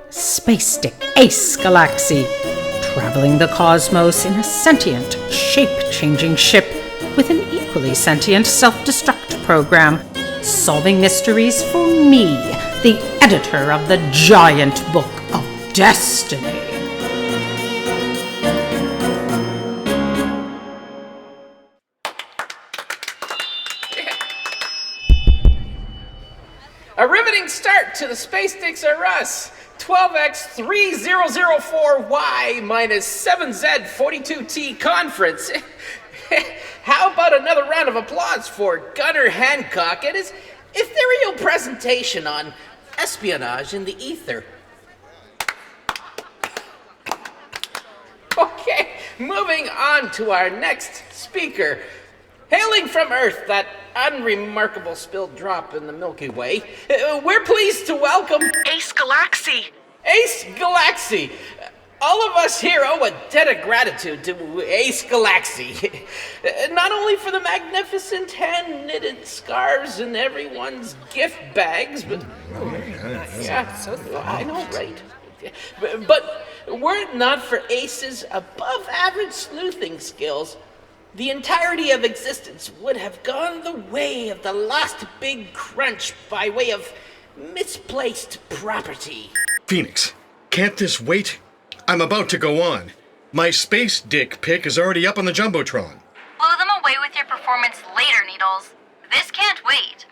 Space Stick Ace Galaksi, traveling the cosmos in a sentient, shape-changing ship with an equally sentient self-destruct program, solving mysteries for me, the editor of the giant book of destiny. A riveting start to the Space Sticks R Us 12x3004y minus 7z42t conference. How about another round of applause for Gunnar Hancock and his ethereal presentation on espionage in the ether? Okay, moving on to our next speaker. Hailing from Earth, that unremarkable spilled drop in the Milky Way, we're pleased to welcome Ace Galaksi. Ace Galaksi. All of us here owe a debt of gratitude to Ace Galaksi. Not only for the magnificent hand-knitted scarves in everyone's gift bags, but... I know, right? But were it not for Ace's above-average sleuthing skills, the entirety of existence would have gone the way of the last big crunch by way of misplaced property. Phoenix, can't this wait? I'm about to go on. My space dick pic is already up on the Jumbotron. Blow them away with your performance later, Needles. This can't wait.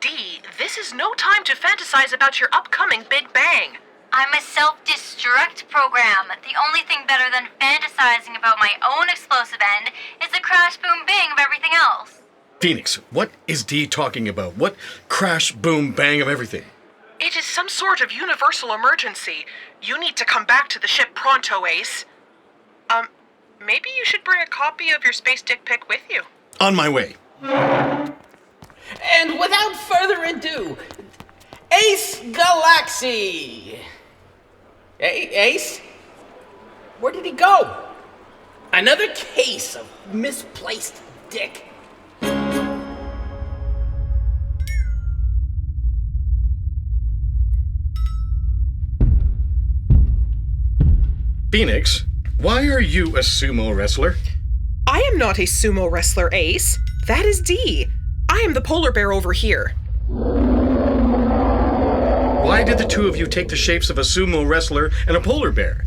D, this is no time to fantasize about your upcoming Big Bang. I'm a self-destruct program. The only thing better than fantasizing about my own explosive end is the crash, boom, bang of everything else. Phoenix, what is D talking about? What crash, boom, bang of everything? It is some sort of universal emergency. You need to come back to the ship pronto, Ace. Maybe you should bring a copy of your space dick pic with you. On my way. And without further ado, Ace Galaksi. Hey, Ace? Where did he go? Another case of misplaced dick. Phoenix, why are you a sumo wrestler? I am not a sumo wrestler, Ace. That is D. I am the polar bear over here. Why did the two of you take the shapes of a sumo wrestler and a polar bear?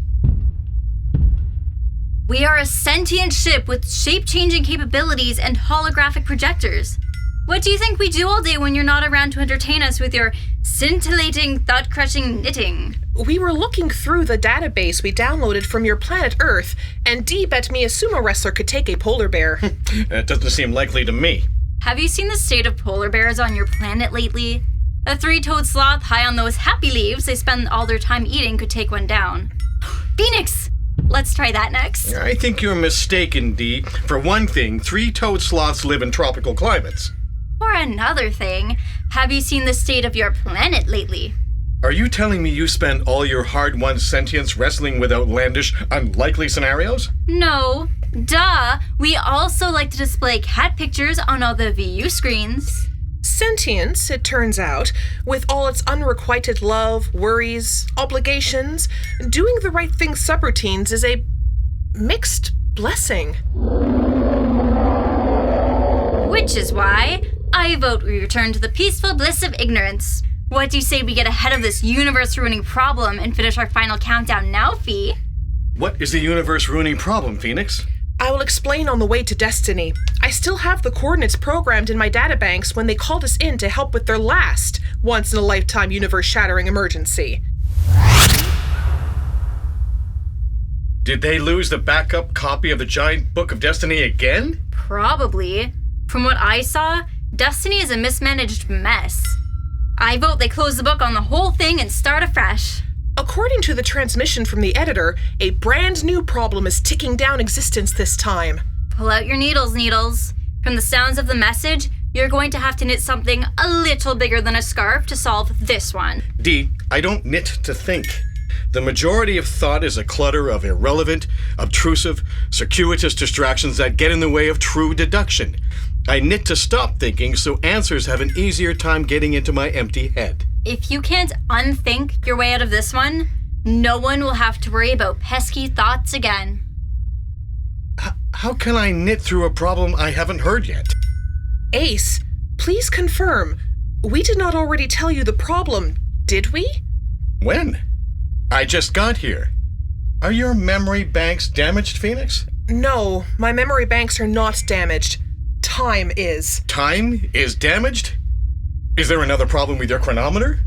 We are a sentient ship with shape-changing capabilities and holographic projectors. What do you think we do all day when you're not around to entertain us with your scintillating, thought-crushing knitting? We were looking through the database we downloaded from your planet Earth, and D bet me a sumo wrestler could take a polar bear. That doesn't seem likely to me. Have you seen the state of polar bears on your planet lately? A three-toed sloth high on those happy leaves they spend all their time eating could take one down. Phoenix! Let's try that next. I think you're mistaken, D. For one thing, three-toed sloths live in tropical climates. For another thing, have you seen the state of your planet lately? Are you telling me you spend all your hard-won sentience wrestling with outlandish, unlikely scenarios? No. Duh! We also like to display cat pictures on all the VU screens. Sentience, it turns out, with all its unrequited love, worries, obligations, doing the right thing subroutines is a mixed blessing. Which is why I vote we return to the peaceful bliss of ignorance. What do you say we get ahead of this universe-ruining problem and finish our final countdown now, Fee? What is the universe-ruining problem, Phoenix? I will explain on the way to Destiny. I still have the coordinates programmed in my databanks when they called us in to help with their last once-in-a-lifetime universe-shattering emergency. Did they lose the backup copy of the giant book of destiny again? Probably. From what I saw, Destiny is a mismanaged mess. I vote they close the book on the whole thing and start afresh. According to the transmission from the editor, a brand new problem is ticking down existence this time. Pull out your needles, Needles. From the sounds of the message, you're going to have to knit something a little bigger than a scarf to solve this one. D, I don't knit to think. The majority of thought is a clutter of irrelevant, obtrusive, circuitous distractions that get in the way of true deduction. I knit to stop thinking so answers have an easier time getting into my empty head. If you can't unthink your way out of this one, no one will have to worry about pesky thoughts again. How can I knit through a problem I haven't heard yet? Ace, please confirm. We did not already tell you the problem, did we? When? I just got here. Are your memory banks damaged, Phoenix? No, my memory banks are not damaged. Time is. Time is damaged? Is there another problem with your chronometer?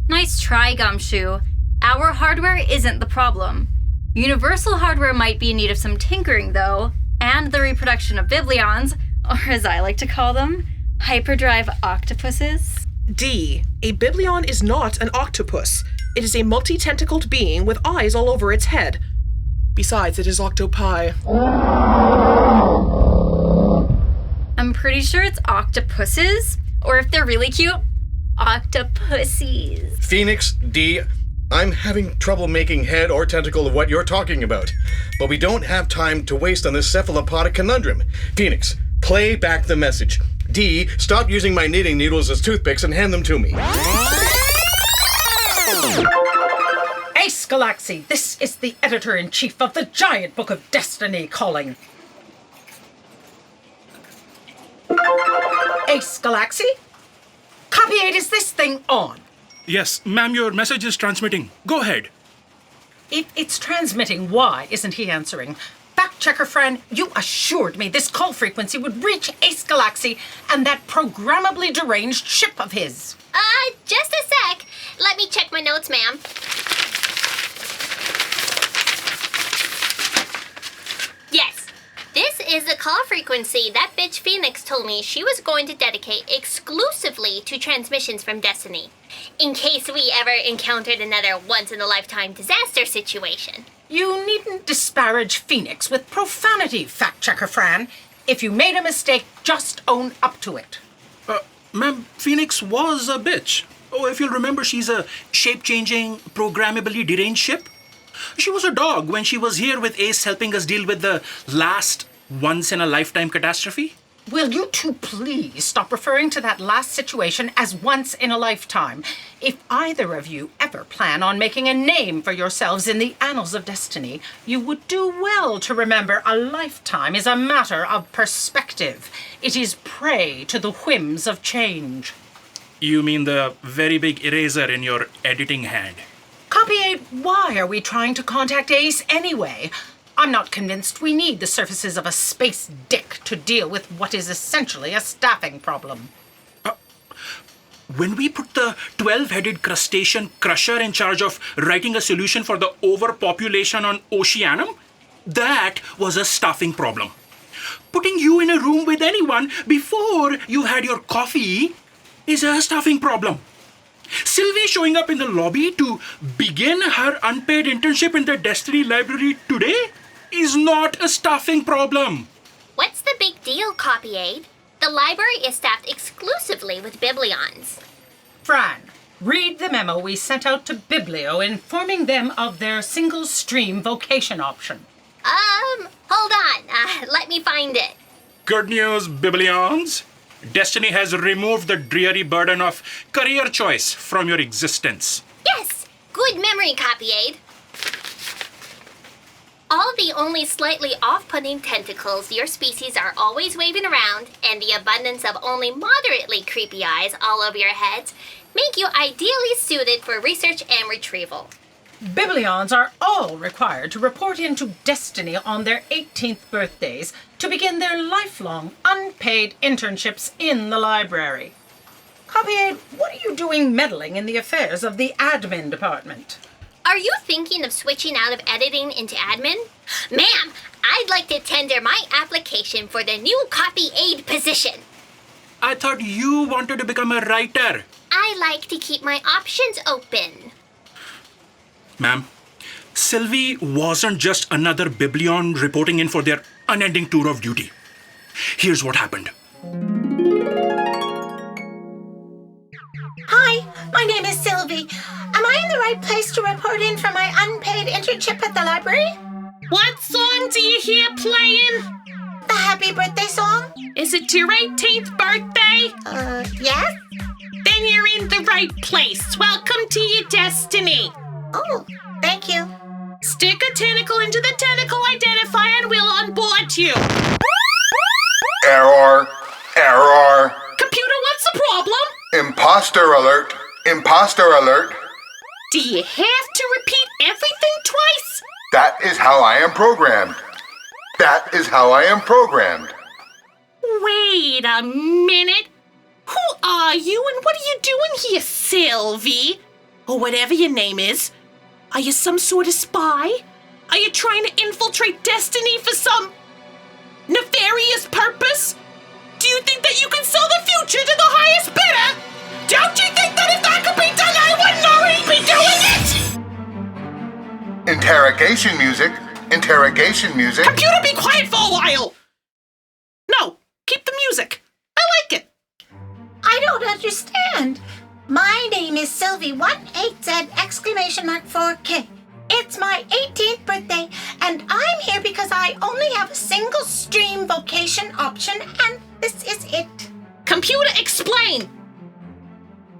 Nice try, Gumshoe. Our hardware isn't the problem. Universal hardware might be in need of some tinkering, though, and the reproduction of biblions, or as I like to call them, hyperdrive octopuses. D. A biblion is not an octopus. It is a multi-tentacled being with eyes all over its head. Besides, it is octopi. I'm pretty sure it's octopuses, or if they're really cute, octopussies. Phoenix, D, I'm having trouble making head or tentacle of what you're talking about. But we don't have time to waste on this cephalopodic conundrum. Phoenix, play back the message. D, stop using my knitting needles as toothpicks and hand them to me. Ace Galaksi, this is the editor-in-chief of the giant book of destiny calling. Ace Galaksi? Copy 8, is this thing on? Yes, ma'am, your message is transmitting. Go ahead. If it's transmitting, why isn't he answering? Fact-checker friend, you assured me this call frequency would reach Ace Galaksi and that programmably deranged ship of his. Just a sec. Let me check my notes, ma'am. Yes, this is the call frequency that bitch Phoenix told me she was going to dedicate exclusively to transmissions from Destiny, in case we ever encountered another once-in-a-lifetime disaster situation. You needn't disparage Phoenix with profanity, fact-checker Fran. If you made a mistake, just own up to it. Ma'am, Phoenix was a bitch. Oh, if you'll remember, she's a shape-changing, programmably deranged ship. She was a dog when she was here with Ace helping us deal with the last once-in-a-lifetime catastrophe. Will you two please stop referring to that last situation as once in a lifetime? If either of you ever plan on making a name for yourselves in the annals of destiny, you would do well to remember a lifetime is a matter of perspective. It is prey to the whims of change. You mean the very big eraser in your editing hand? Copy 8, why are we trying to contact Ace anyway? I'm not convinced we need the services of a space dick to deal with what is essentially a staffing problem. When we put the 12-headed crustacean crusher in charge of writing a solution for the overpopulation on Oceanum, that was a staffing problem. Putting you in a room with anyone before you had your coffee is a staffing problem. Sylvie showing up in the lobby to begin her unpaid internship in the Destiny Library today is not a staffing problem. What's the big deal, Copy Aid? The library is staffed exclusively with biblions. Fran, read the memo we sent out to Biblio informing them of their single-stream vocation option. Hold on. Let me find it. Good news, biblions. Destiny has removed the dreary burden of career choice from your existence. Yes! Good memory, Copy Aid. All the only slightly off-putting tentacles your species are always waving around, and the abundance of only moderately creepy eyes all over your heads, make you ideally suited for research and retrieval. Biblions are all required to report into Destiny on their 18th birthdays to begin their lifelong unpaid internships in the library. Copy 8, what are you doing meddling in the affairs of the admin department? Are you thinking of switching out of editing into admin? Ma'am, I'd like to tender my application for the new Copy Aid position. I thought you wanted to become a writer. I like to keep my options open. Ma'am, Sylvie wasn't just another biblion reporting in for their unending tour of duty. Here's what happened. Hi, my name is Sylvie. Sylvie. Am I in the right place to report in for my unpaid internship at the library? What song do you hear playing? The happy birthday song? Is it your 18th birthday? Yes? Then you're in the right place. Welcome to your destiny. Oh, thank you. Stick a tentacle into the tentacle identifier and we'll onboard you. Error. Error. Computer, what's the problem? Imposter alert. Imposter alert. Do you have to repeat everything twice? That is how I am programmed. That is how I am programmed. Wait a minute. Who are you and what are you doing here, Sylvie? Or whatever your name is. Are you some sort of spy? Are you trying to infiltrate Destiny for some nefarious purpose? Do you think that you can sell the future to the highest bidder? Don't you think that if that could be done, I wouldn't already be doing it? Interrogation music. Interrogation music. Computer, be quiet for a while. No, keep the music. I like it. I don't understand. My name is Sylvie 18Z exclamation mark 4K. It's my 18th birthday, and I'm here because I only have a single stream vocation option, and this is it. Computer, explain.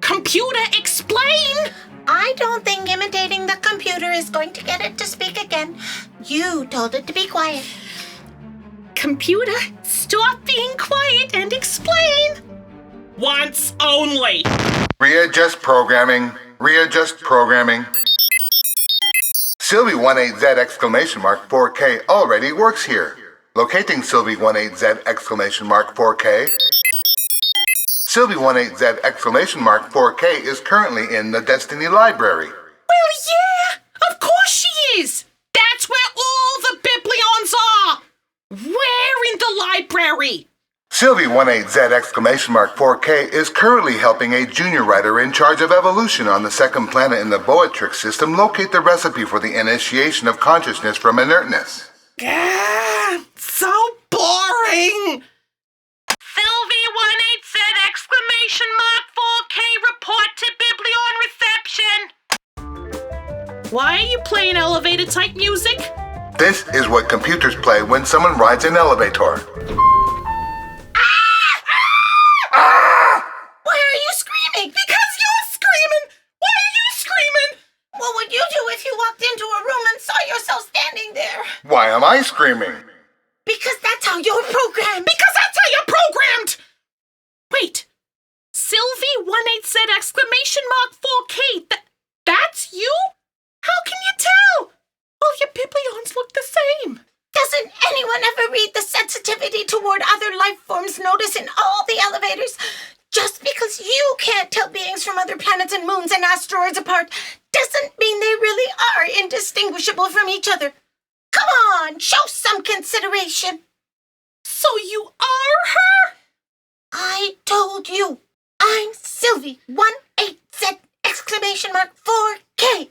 Computer, explain. I don't think imitating the computer is going to get it to speak again. You told it to be quiet. Computer, stop being quiet and explain. Once only. Readjust programming. Readjust programming. Sylvie 18Z exclamation mark 4K already works here. Locating Sylvie 18Z exclamation mark 4K. Sylvie 18Z exclamation mark 4K is currently in the Destiny Library. Well, yeah, of course she is. That's where all the biblions are. Where in the library? Sylvie 18Z exclamation mark 4K is currently helping a junior writer in charge of evolution on the second planet in the Boatrix system locate the recipe for the initiation of consciousness from inertness. So boring. Sylvie 18Z exclamation mark 4K report to biblion reception. Why are you playing elevator type music? This is what computers play when someone rides an elevator. Why are you screaming? Because you're screaming. Why are you screaming? What would you do if you walked into a room and saw yourself standing there? Why am I screaming? Because that's how you're programmed. Because that's how you're programmed. Wait. Sylvie 18Z exclamation mark 4K. That's you? How can you tell? All your biblions look the same. Doesn't anyone ever read the sensitivity toward other life forms notice in all the elevators? Just because you can't tell beings from other planets and moons and asteroids apart doesn't mean they really are indistinguishable from each other. Come on, show some consideration. So you are her? I told you. I'm Sylvie 18Z exclamation mark 4K.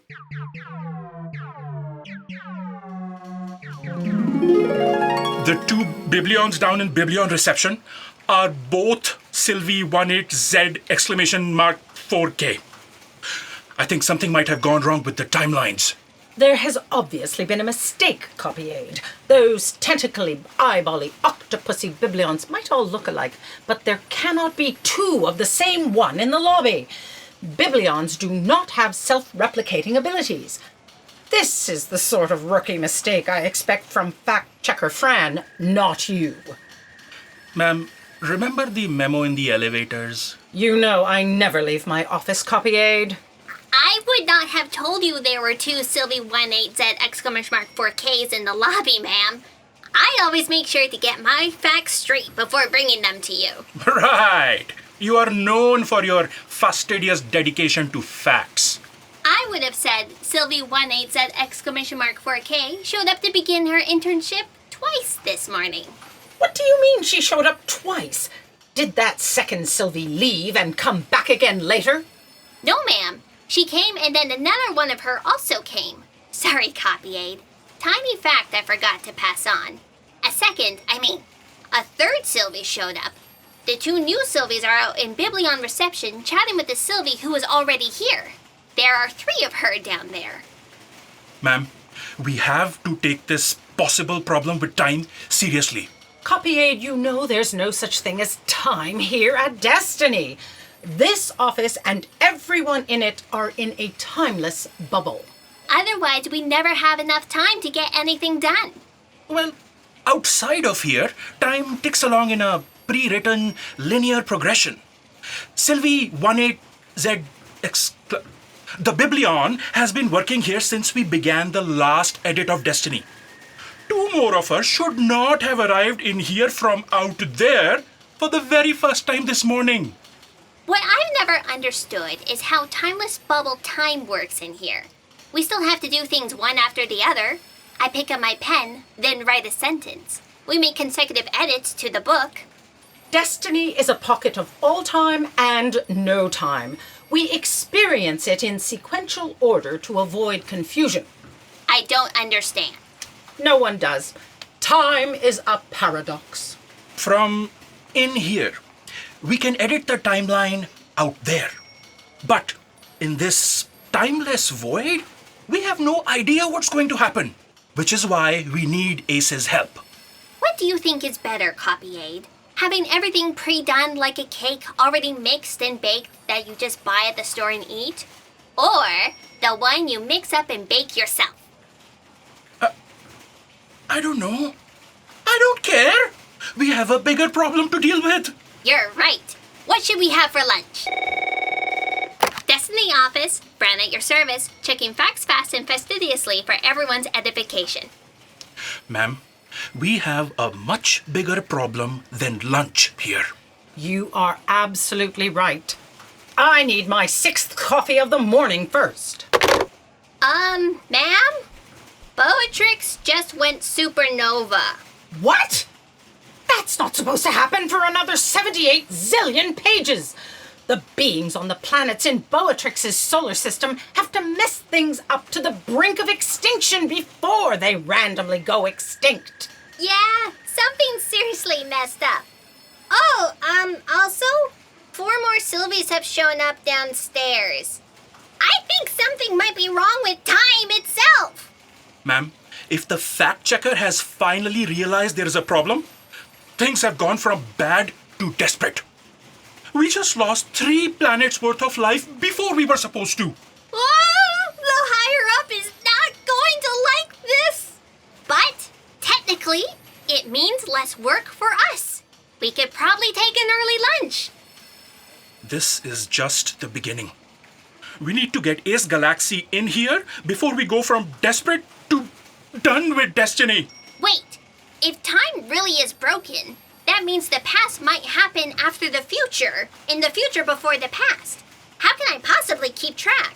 The two biblions down in biblion reception are both Sylvie 18Z exclamation mark 4K. I think something might have gone wrong with the timelines. There has obviously been a mistake, copy aid. Those tentacly, eyebally, octopusy biblions might all look alike, but there cannot be two of the same one in the lobby. Biblions do not have self-replicating abilities. This is the sort of rookie mistake I expect from fact-checker Fran, not you. Ma'am, remember the memo in the elevators? You know I never leave my office, copy aid. I would not have told you there were two Sylvie 18Z exclamation mark 4Ks in the lobby, ma'am. I always make sure to get my facts straight before bringing them to you. Right. You are known for your fastidious dedication to facts. I would have said Sylvie 18Z exclamation mark 4K showed up to begin her internship twice this morning. What do you mean she showed up twice? Did that second Sylvie leave and come back again later? No, ma'am. She came and then another one of her also came. Sorry, copy aid. Tiny fact I forgot to pass on. A third Sylvie showed up. The two new Sylvies are out in Biblion reception chatting with the Sylvie who was already here. There are 3 of her down there. Ma'am, we have to take this possible problem with time seriously. Copy aid, you know there's no such thing as time here at Destiny. This office and everyone in it are in a timeless bubble. Otherwise, we never have enough time to get anything done. Well, outside of here, time ticks along in a pre-written linear progression. Sylvie 18Z the biblion has been working here since we began the last edit of Destiny. 2 more of us should not have arrived in here from out there for the very first time this morning. What I've never understood is how timeless bubble time works in here. We still have to do things one after the other. I pick up my pen, then write a sentence. We make consecutive edits to the book. Destiny is a pocket of all time and no time. We experience it in sequential order to avoid confusion. I don't understand. No one does. Time is a paradox. From in here, we can edit the timeline out there. But in this timeless void, we have no idea what's going to happen, which is why we need Ace's help. What do you think is better, Copy Aid? Having everything pre-done like a cake already mixed and baked that you just buy at the store and eat? Or the one you mix up and bake yourself? I don't know. I don't care. We have a bigger problem to deal with. You're right. What should we have for lunch? Destiny office, Fran at your service, checking facts fast and fastidiously for everyone's edification. Ma'am, we have a much bigger problem than lunch here. You are absolutely right. I need my 6th coffee of the morning first. Ma'am? Beatrix just went supernova. What? That's not supposed to happen for another 78 zillion pages. The beings on the planets in Beatrix's solar system have to mess things up to the brink of extinction before they randomly go extinct. Yeah, something seriously messed up. Oh, also, 4 more Sylvies have shown up downstairs. I think something might be wrong with time itself. Ma'am, if the fact checker has finally realized there is a problem, things have gone from bad to desperate. We just lost 3 planets worth of life before we were supposed to. Oh, the higher up is not going to like this. But technically, it means less work for us. We could probably take an early lunch. This is just the beginning. We need to get Ace Galaksi in here before we go from desperate to done with Destiny. Wait, if time really is broken, that means the past might happen after the future, in the future before the past. How can I possibly keep track?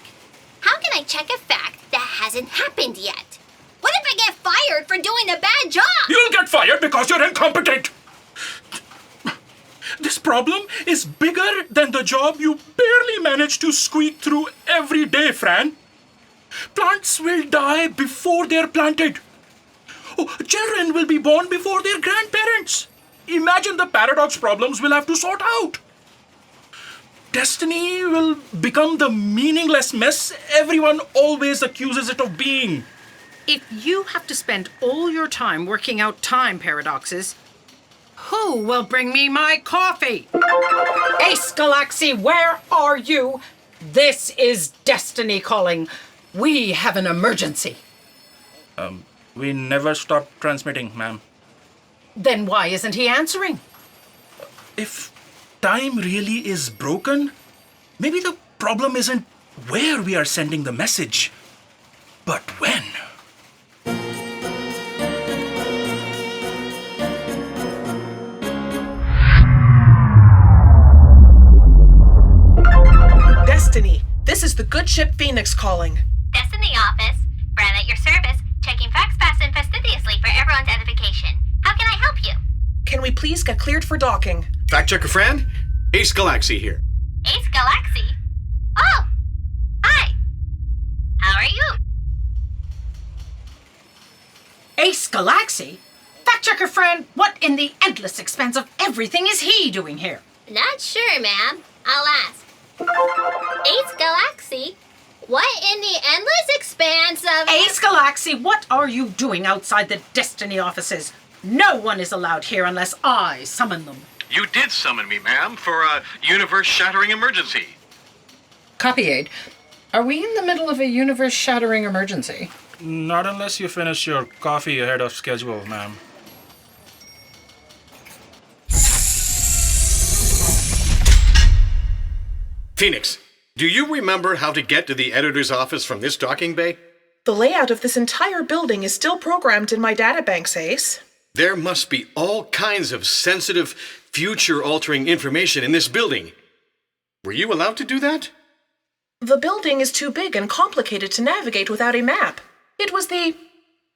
How can I check a fact that hasn't happened yet? What if I get fired for doing a bad job? You'll get fired because you're incompetent. This problem is bigger than the job you barely manage to squeak through every day, Fran. Plants will die before they're planted. Oh, children will be born before their grandparents. Imagine the paradox problems we'll have to sort out. Destiny will become the meaningless mess everyone always accuses it of being. If you have to spend all your time working out time paradoxes, who will bring me my coffee? Ace Galaksi, where are you? This is Destiny calling. We have an emergency. We never stop transmitting, ma'am. Then why isn't he answering? If time really is broken, maybe the problem isn't where we are sending the message, but when. Destiny, this is the good ship Phoenix calling. Destiny office, Fran at your service, checking facts fast and fastidiously for everyone's edification. How can I help you? Can we please get cleared for docking? Fact checker Fran, Ace Galaksi here. Ace Galaksi? Oh! Hi! How are you? Ace Galaksi? Fact checker friend, what in the endless expanse of everything is he doing here? Not sure, ma'am. I'll ask. Ace Galaksi, What in the endless expanse of... Ace Galaksi, what are you doing outside the Destiny offices? No one is allowed here unless I summon them. You did summon me, ma'am, for a universe-shattering emergency. Copy aid. Are we in the middle of a universe-shattering emergency? Not unless you finish your coffee ahead of schedule, ma'am. Phoenix, do you remember how to get to the editor's office from this docking bay? The layout of this entire building is still programmed in my databanks, Ace. There must be all kinds of sensitive, future-altering information in this building. Were you allowed to do that? The building is too big and complicated to navigate without a map. It was the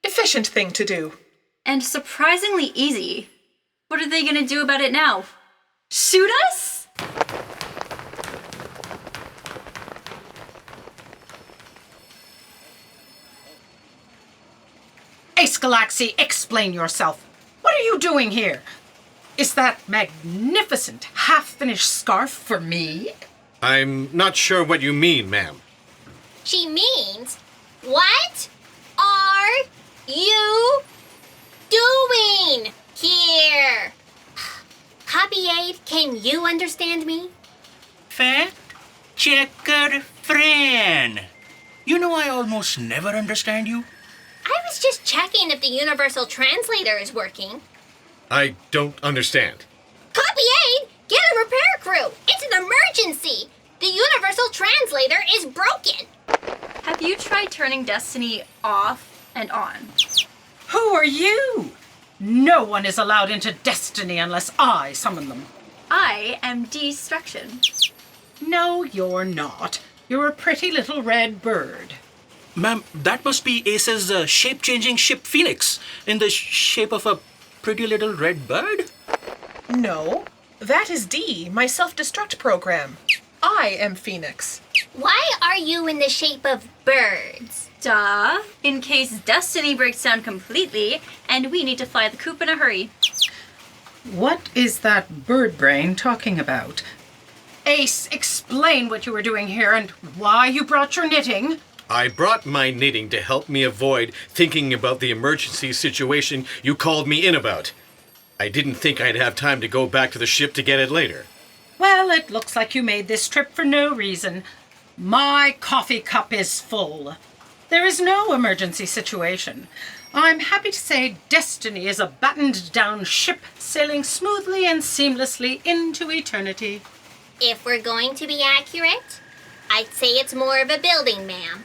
efficient thing to do. And surprisingly easy. What are they gonna do about it now? Shoot us? Ace Galaksi, explain yourself. What are you doing here? Is that magnificent, half-finished scarf for me? I'm not sure what you mean, ma'am. She means, what are you doing here? Copy aid, can you understand me? Fact checker friend. You know I almost never understand you. I was just checking if the universal translator is working. I don't understand. Copy aid, get a repair crew. It's an emergency. The universal translator is broken. Have you tried turning Destiny off and on? Who are you? No one is allowed into Destiny unless I summon them. I am Destruction. No, you're not. You're a pretty little red bird. Ma'am, that must be Ace's shape-changing ship Phoenix in the shape of a pretty little red bird? No, that is D, my self-destruct program. I am Phoenix. Why are you in the shape of birds? Duh. In case Destiny breaks down completely and we need to fly the coop in a hurry. What is that bird brain talking about? Ace, explain what you were doing here and why you brought your knitting. I brought my knitting to help me avoid thinking about the emergency situation you called me in about. I didn't think I'd have time to go back to the ship to get it later. Well, it looks like you made this trip for no reason. My coffee cup is full. There is no emergency situation. I'm happy to say Destiny is a battened-down ship sailing smoothly and seamlessly into eternity. If we're going to be accurate, I'd say it's more of a building, ma'am,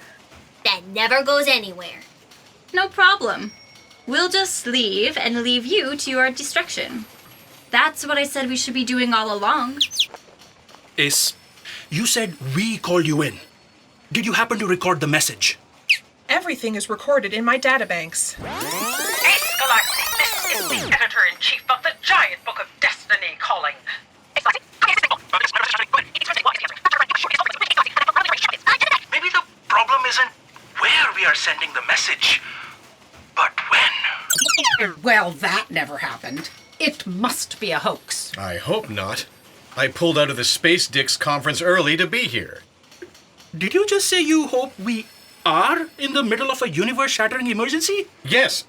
that never goes anywhere. No problem. We'll just leave and leave you to your destruction. That's what I said we should be doing all along. Ace, you said we called you in. Did you happen to record the message? Everything is recorded in my databanks. Ace Galaksi, this is the editor-in-chief of the giant book of Destiny calling. Maybe the problem isn't where we are sending the message, but when. Well, that never happened. It must be a hoax. I hope not. I pulled out of the Space Dicks conference early to be here. Did you just say you hope we are in the middle of a universe-shattering emergency? Yes,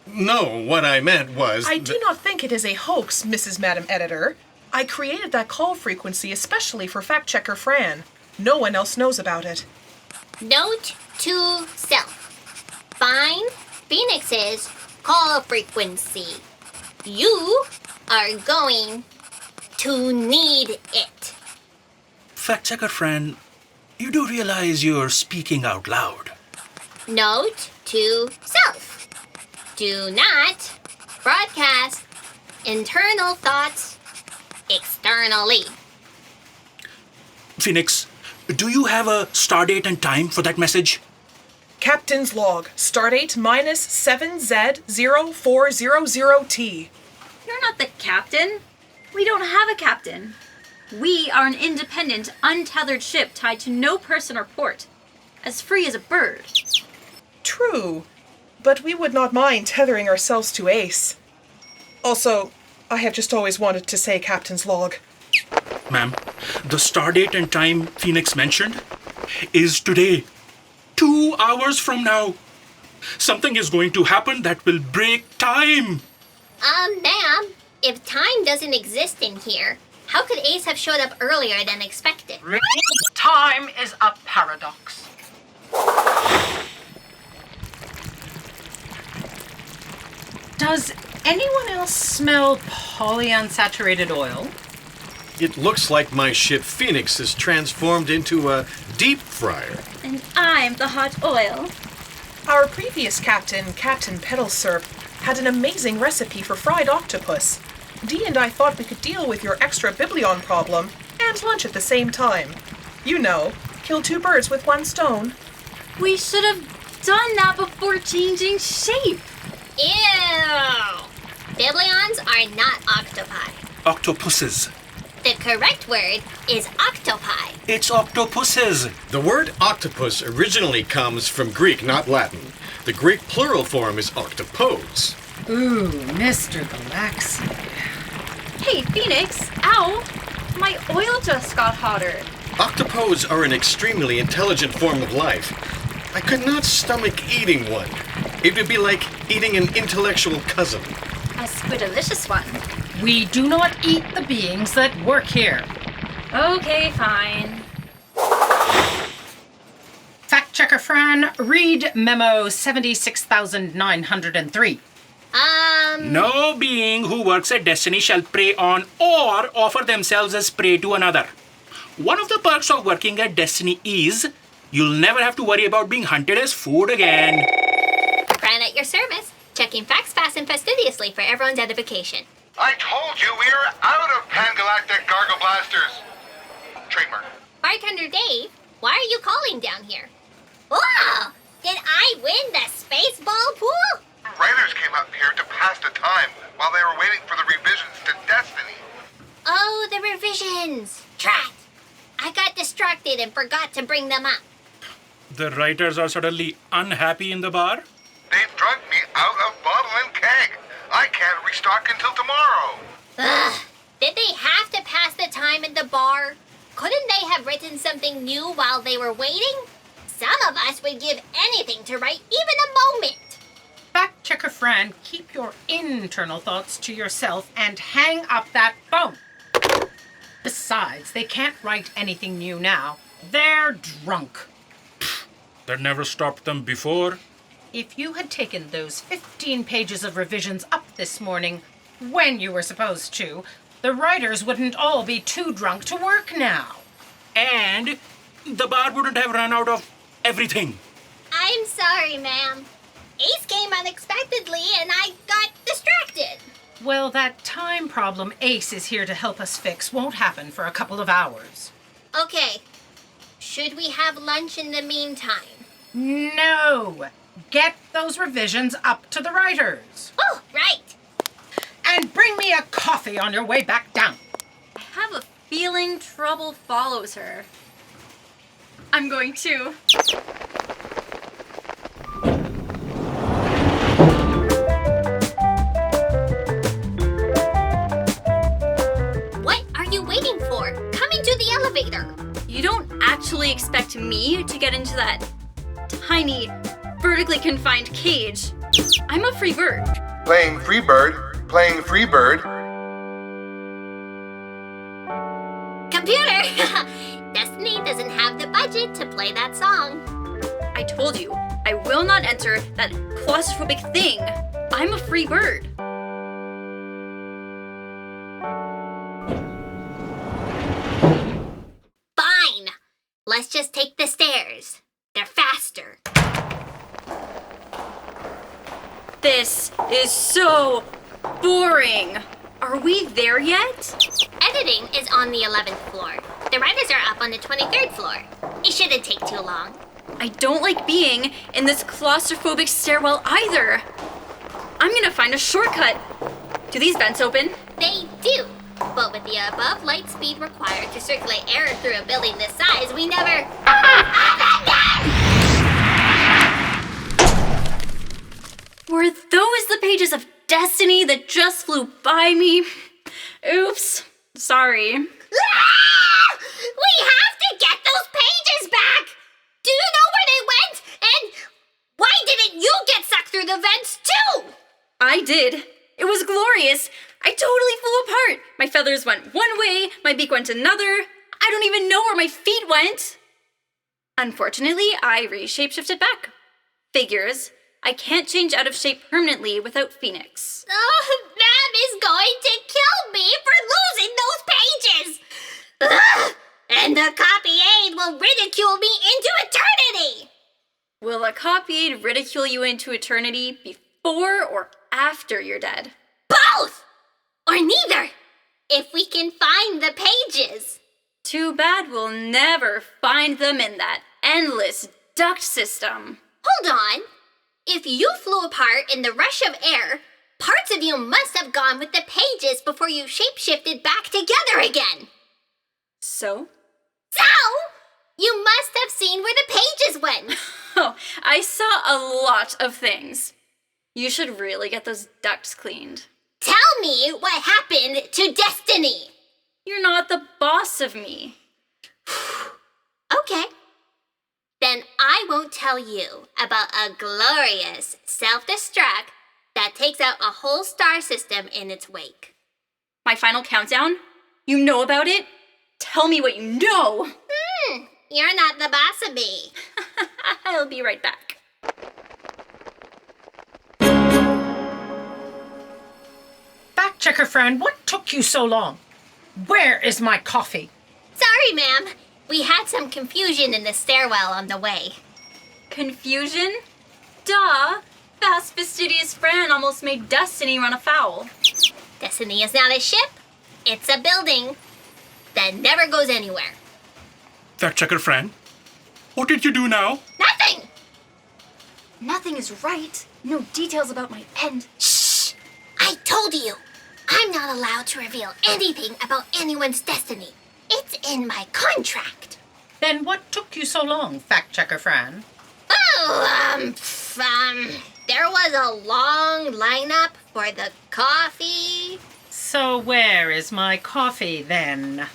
no, what I meant was... I do not think it is a hoax, Mrs. Madam Editor. I created that call frequency especially for fact-checker Fran. No one else knows about it. Note to self. Find Phoenix's call frequency. You are going to need it. Fact-checker friend, you do realize you're speaking out loud. Note to self. Do not broadcast internal thoughts externally. Phoenix, do you have a stardate and time for that message? Captain's log. Stardate -7Z0400T. You're not the captain. We don't have a captain. We are an independent, untethered ship tied to no person or port. As free as a bird. True, but we would not mind tethering ourselves to Ace. Also, I have just always wanted to say Captain's log. Ma'am, the stardate and time Phoenix mentioned, is today. 2 hours from now. Something is going to happen that will break time. Ma'am, if time doesn't exist in here, how could Ace have showed up earlier than expected? Time is a paradox. Does anyone else smell polyunsaturated oil? It looks like my ship Phoenix is transformed into a deep fryer. And I'm the hot oil. Our previous captain, Captain Petalsurp, had an amazing recipe for fried octopus. Dee and I thought we could deal with your extra biblion problem and lunch at the same time. You know, kill 2 birds with 1 stone. We should have done that before changing shape. Ew! Biblions are not octopi. Octopuses. The correct word is octopi. It's octopuses. The word octopus originally comes from Greek, not Latin. The Greek plural form is octopos. Ooh, Mr. Galaksi. Hey, Phoenix, ow! My oil just got hotter. Octopos are an extremely intelligent form of life. I could not stomach eating one. It would be like eating an intellectual cousin. A squidalicious one. We do not eat the beings that work here. Okay, fine. Fact checker Fran, read memo 76,903. No being who works at Destiny shall prey on or offer themselves as prey to another. One of the perks of working at Destiny is you'll never have to worry about being hunted as food again. Fran at your service, checking facts fast and fastidiously for everyone's edification. I told you we are out of pan-galactic gargle blasters. Trademark. Bartender Dave, why are you calling down here? Whoa! Did I win the space ball pool? Writers came up here to pass the time while they were waiting for the revisions to Destiny. Oh, the revisions. Drat! I got distracted and forgot to bring them up. The writers are suddenly unhappy in the bar? They've drunk me out of bottle and keg. I can't restock until tomorrow. Ugh. Did they have to pass the time at the bar? Couldn't they have written something new while they were waiting? Some of us would give anything to write even a moment. Fact checker Fran, keep your internal thoughts to yourself and hang up that phone. Besides, they can't write anything new now. They're drunk. That never stopped them before. If you had taken those 15 pages of revisions up this morning when you were supposed to, the writers wouldn't all be too drunk to work now. And the bar wouldn't have run out of everything. I'm sorry, ma'am. Ace came unexpectedly and I got distracted. Well, that time problem Ace is here to help us fix won't happen for a couple of hours. Okay. Should we have lunch in the meantime? No! Get those revisions up to the writers. Oh, right. And bring me a coffee on your way back down. I have a feeling trouble follows her. I'm going too. What are you waiting for? Come into the elevator. You don't actually expect me to get into that tiny, vertically confined cage. I'm a free bird. Playing Freebird, playing Freebird. Computer! Destiny doesn't have the budget to play that song. I told you, I will not enter that claustrophobic thing. I'm a free bird. Fine. Let's just take the stairs. They're faster. This is so boring. Are we there yet? Editing is on the 11th floor. The writers are up on the 23rd floor. It shouldn't take too long. I don't like being in this claustrophobic stairwell either. I'm gonna find a shortcut. Do these vents open? They do. But with the above light speed required to circulate air through a building this size, we never... Were those the pages of destiny that just flew by me? Oops. Sorry. We have to get those pages back! sporting events too! I did. It was glorious. I totally flew apart. My feathers went one way, my beak went another. I don't even know where my feet went. Unfortunately, I re-shapeshifted back. Figures. I can't change out of shape permanently without Phoenix. Oh, Ma'am is going to kill me for losing those pages! Ugh! And the copy aide will ridicule me into eternity! Will a copy aide ridicule you into eternity before or after you're dead? Both! Or neither! If we can find the pages. Too bad we'll never find them in that endless duct system. Hold on. If you flew apart in the rush of air, parts of you must have gone with the pages before you shapeshifted back together again. So? So, you must have seen where the pages went. Oh, I saw a lot of things. You should really get those ducts cleaned. Tell me what happened to Destiny. You're not the boss of me. Okay. Then I won't tell you about a glorious self-destruct that takes out a whole star system in its wake. My final countdown? You know about it? Tell me what you know. You're not the boss of me. I'll be right back. Fact checker friend, what took you so long? Where is my coffee? Sorry, ma'am. We had some confusion in the stairwell on the way. Confusion? Duh. Fast, fastidious Fran almost made Destiny run afoul. Destiny is not a ship. It's a building that never goes anywhere. Fact checker friend, what did you do now? Nothing! Nothing is right. No details about my end. Shh! I told you. I'm not allowed to reveal anything about anyone's destiny. It's in my contract. Then what took you so long, fact checker Fran? Oh, there was a long lineup for the coffee. So where is my coffee then?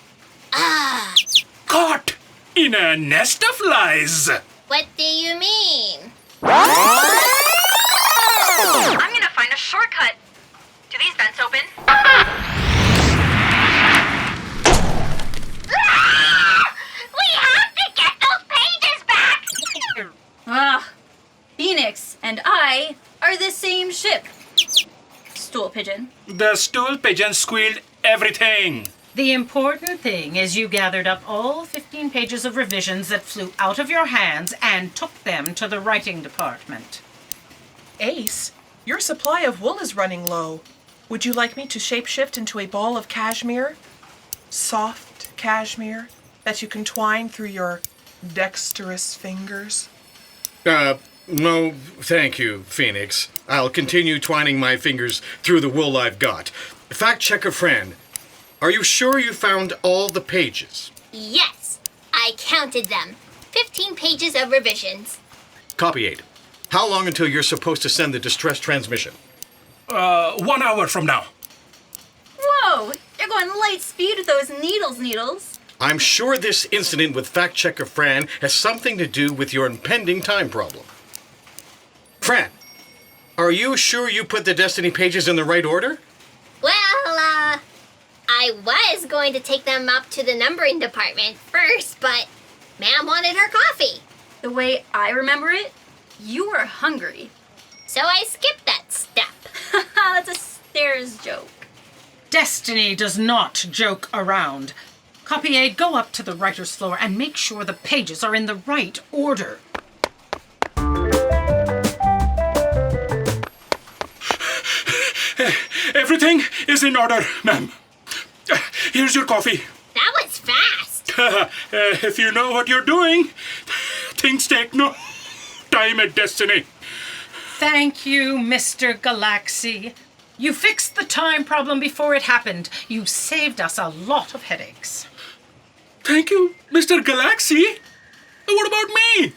Caught in a nest of lies. What do you mean? I'm gonna find a shortcut. Do these vents open? We have to get those pages back! Phoenix and I are the same ship. Stool pigeon. The stool pigeon squealed everything. The important thing is you gathered up all 15 pages of revisions that flew out of your hands and took them to the writing department. Ace, your supply of wool is running low. Would you like me to shapeshift into a ball of cashmere? Soft cashmere that you can twine through your dexterous fingers? No, thank you, Phoenix. I'll continue twining my fingers through the wool I've got. Fact checker Fran, are you sure you found all the pages? Yes, I counted them. 15 pages of revisions. Copy 8. How long until you're supposed to send the distress transmission? 1 hour from now. Whoa, you're going light speed with those needles. I'm sure this incident with fact checker Fran has something to do with your impending time problem. Fran, are you sure you put the Destiny pages in the right order? Well, I was going to take them up to the numbering department first, but Ma'am wanted her coffee. The way I remember it, you were hungry. So I skipped that step. That's a stairs joke. Destiny does not joke around. Copy aide, go up to the writer's floor and make sure the pages are in the right order. Everything is in order, ma'am. Here's your coffee. That was fast. If you know what you're doing, things take no time at Destiny. Thank you, Mr. Galaksi. You fixed the time problem before it happened. You saved us a lot of headaches. Thank you, Mr. Galaksi. What about me?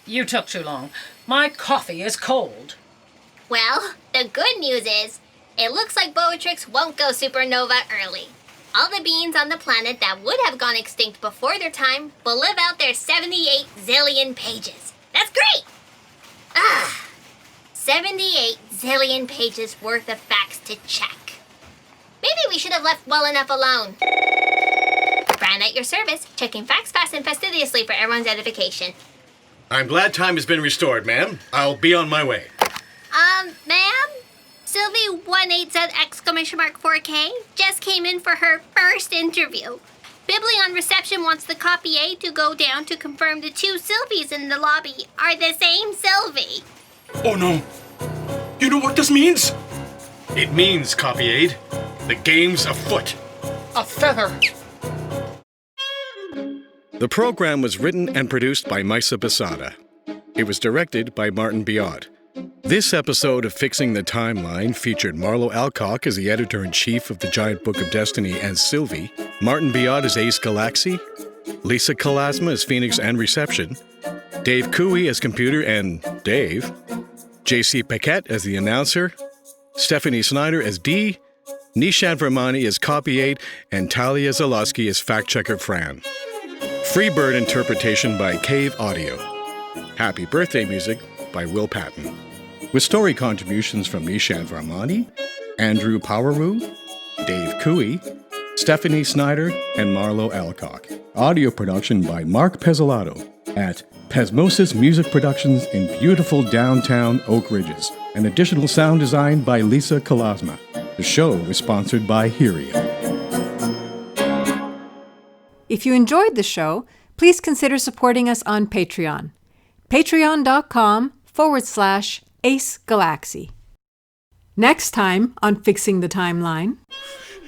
You took too long. My coffee is cold. Well, the good news is, it looks like Beatrix won't go supernova early. All the beings on the planet that would have gone extinct before their time will live out their 78 zillion pages. That's great! 78 zillion pages worth of facts to check. Maybe we should have left well enough alone. Fran at your service, checking facts fast and fastidiously for everyone's edification. I'm glad time has been restored, ma'am. I'll be on my way. Ma'am? Sylvie 18Z!4K just came in for her first interview. Biblion reception wants the copy A to go down to confirm the two Sylvies in the lobby are the same Sylvie. Oh no. You know what this means? It means, copy aid, the game's afoot. A feather. The program was written and produced by Misa Basada. It was directed by Martin Biot. This episode of Fixing the Timeline featured Marlo Alcock as the editor-in-chief of the Giant Book of Destiny as Sylvie, Martin Biot as Ace Galaksi, Lisa Kalasma as Phoenix and Reception, Dave Cooey as Computer and Dave, J.C. Paquette as the announcer, Stephanie Snyder as Dee, Nishant Vermani as Copy Aid, and Talia Zalowski as Fact Checker Fran. Freebird interpretation by Cave Audio. Happy Birthday music by Will Patton. With story contributions from Nishant Vermani, Andrew Poweroo, Dave Cooey, Stephanie Snyder, and Marlo Alcock. Audio production by Mark Pezzolato at Pesmosis Music Productions in beautiful downtown Oak Ridges. And additional sound design by Lisa Kalasma. The show was sponsored by Heria. If you enjoyed the show, please consider supporting us on Patreon. Patreon.com/Ace Galaxy. Next time on Fixing the Timeline.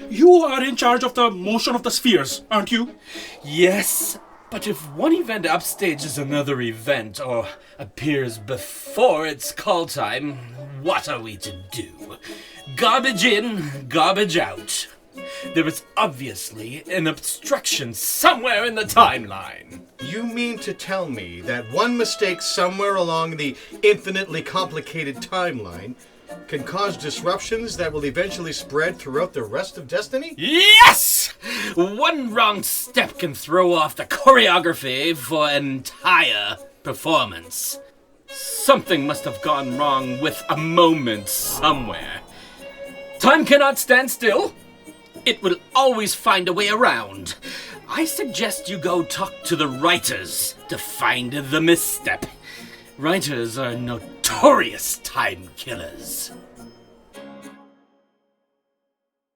You are in charge of the motion of the spheres, aren't you? Yes, but if one event upstages another event or appears before its call time, what are we to do? Garbage in, garbage out. There is obviously an obstruction somewhere in the timeline. You mean to tell me that one mistake somewhere along the infinitely complicated timeline can cause disruptions that will eventually spread throughout the rest of Destiny? Yes! One wrong step can throw off the choreography for an entire performance. Something must have gone wrong with a moment somewhere. Time cannot stand still. It will always find a way around. I suggest you go talk to the writers to find the misstep. Writers are notorious time killers.